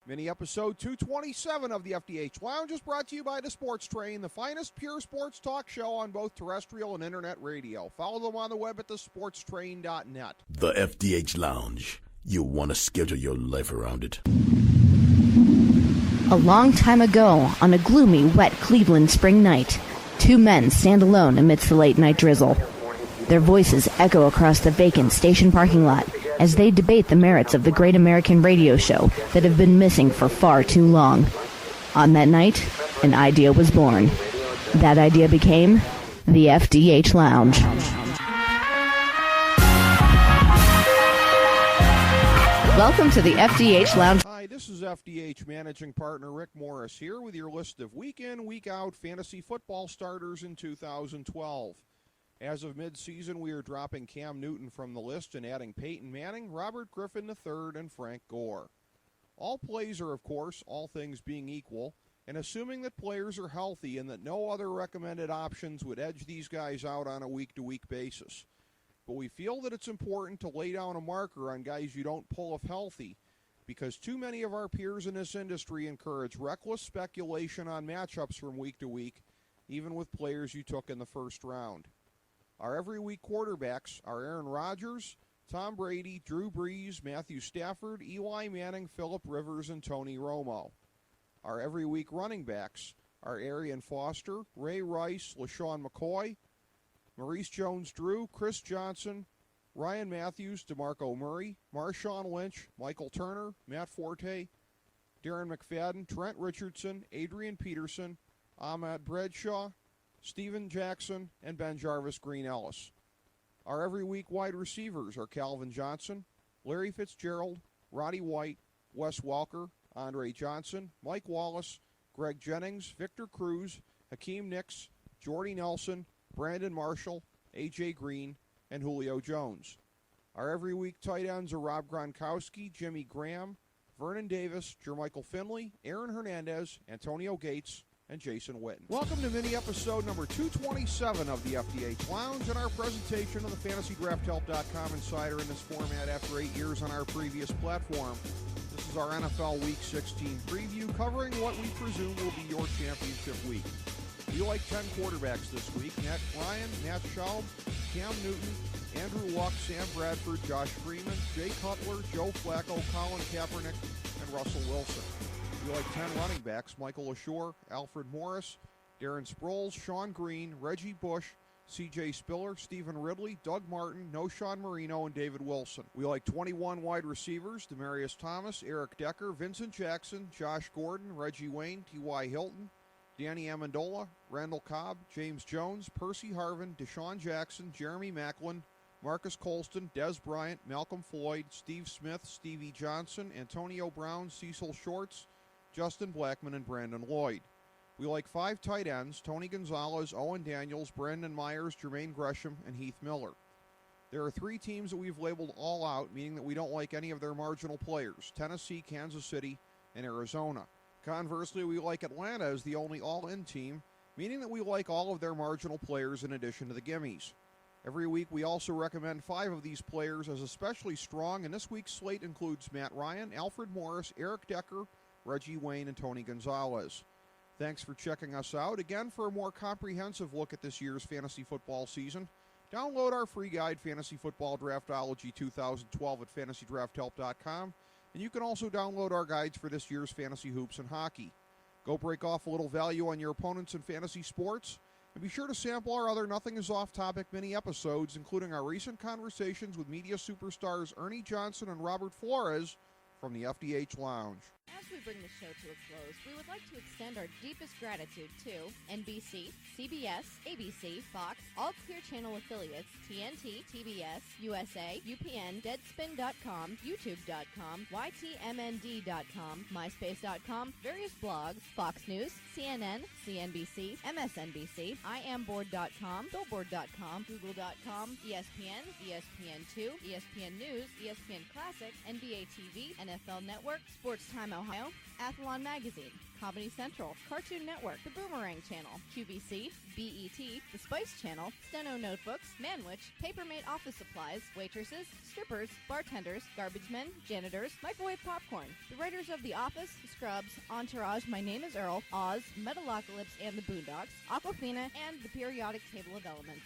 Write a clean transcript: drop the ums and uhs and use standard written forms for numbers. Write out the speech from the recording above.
Mini episode 227 of the FDH Lounge is brought to you by the Sports Train, the finest pure sports talk show on both terrestrial and internet radio. Follow them on the web at thesportstrain.net. The FDH Lounge. You want to schedule your life around it. A long time ago, on a gloomy, wet Cleveland spring night, two men stand alone amidst the late-night drizzle. Their voices echo across the vacant station parking lot as they debate the merits of the great American radio show that have been missing for far too long. On that night, an idea was born. That idea became the FDH Lounge. Welcome to the FDH Lounge. Hi, this is FDH Managing Partner Rick Morris here with your list of week-in, week-out fantasy football starters in 2012. As of mid-season, we are dropping Cam Newton from the list and adding Peyton Manning, Robert Griffin III, and Frank Gore. All plays are, of course, all things being equal, and assuming that players are healthy and that no other recommended options would edge these guys out on a week-to-week basis. But we feel that it's important to lay down a marker on guys you don't pull if healthy, because too many of our peers in this industry encourage reckless speculation on matchups from week to week, even with players you took in the first round. Our every week quarterbacks are Aaron Rodgers, Tom Brady, Drew Brees, Matthew Stafford, Eli Manning, Phillip Rivers, and Tony Romo. Our every week running backs are Arian Foster, Ray Rice, LaShawn McCoy, Maurice Jones-Drew, Chris Johnson, Ryan Matthews, DeMarco Murray, Marshawn Lynch, Michael Turner, Matt Forte, Darren McFadden, Trent Richardson, Adrian Peterson, Ahmad Bradshaw, Steven Jackson, and Ben Jarvis Green Ellis. Our every week wide receivers are Calvin Johnson, Larry Fitzgerald, Roddy White, Wes Welker, Andre Johnson, Mike Wallace, Greg Jennings, Victor Cruz, Hakeem Nicks, Jordy Nelson, Brandon Marshall, A.J. Green, and Julio Jones. Our every week tight ends are Rob Gronkowski, Jimmy Graham, Vernon Davis, Jermichael Finley, Aaron Hernandez, Antonio Gates, and Jason Witten. Welcome to mini episode number 227 of the FDH Lounge and our presentation of the FantasyDraftHelp.com Insider in this format after 8 years on our previous platform. This is our NFL Week 16 preview covering what we presume will be your championship week. We like 10 quarterbacks this week. Matt Ryan, Matt Schaub, Cam Newton, Andrew Luck, Sam Bradford, Josh Freeman, Jay Cutler, Joe Flacco, Colin Kaepernick, and Russell Wilson. We like 10 running backs, Michael LaShore, Alfred Morris, Darren Sproles, Sean Green, Reggie Bush, C.J. Spiller, Stephen Ridley, Doug Martin, Noshawn Marino, and David Wilson. We like 21 wide receivers, Demaryius Thomas, Eric Decker, Vincent Jackson, Josh Gordon, Reggie Wayne, T.Y. Hilton, Danny Amendola, Randall Cobb, James Jones, Percy Harvin, Deshaun Jackson, Jeremy Maclin, Marcus Colston, Dez Bryant, Malcolm Floyd, Steve Smith, Stevie Johnson, Antonio Brown, Cecil Shorts, Justin Blackman, and Brandon Lloyd. We like 5 tight ends, Tony Gonzalez, Owen Daniels, Brandon Myers, Jermaine Gresham, and Heath Miller. There are 3 teams that we've labeled all out, meaning that we don't like any of their marginal players, Tennessee, Kansas City, and Arizona. Conversely, we like Atlanta as the only all-in team, meaning that we like all of their marginal players in addition to the gimmies. Every week, we also recommend 5 of these players as especially strong, and this week's slate includes Matt Ryan, Alfred Morris, Eric Decker, Reggie Wayne, and Tony Gonzalez. Thanks for checking us out. Again, for a more comprehensive look at this year's fantasy football season, download our free guide, Fantasy Football Draftology 2012 at FantasyDraftHelp.com, and you can also download our guides for this year's fantasy hoops and hockey. Go break off a little value on your opponents in fantasy sports, and be sure to sample our other Nothing Is Off Topic mini episodes, including our recent conversations with media superstars Ernie Johnson and Robert Flores from the FDH Lounge. As we bring the show to a close, we would like to extend our deepest gratitude to NBC, CBS, ABC, Fox, all Clear Channel affiliates, TNT, TBS, USA, UPN, Deadspin.com, YouTube.com, YTMND.com, MySpace.com, various blogs, Fox News, CNN, CNBC, MSNBC, IamBoard.com, Billboard.com, Google.com, ESPN, ESPN2, ESPN News, ESPN Classic, NBA TV, NFL Network, Sports Time Ohio, Athlon Magazine, Comedy Central, Cartoon Network, The Boomerang Channel, QVC, BET, The Spice Channel, Steno Notebooks, Manwich, Papermate Office Supplies, waitresses, strippers, bartenders, garbage men, janitors, microwave popcorn, the writers of The Office, Scrubs, Entourage, My Name is Earl, Oz, Metalocalypse and the Boondocks, Aquafina, and the periodic table of elements.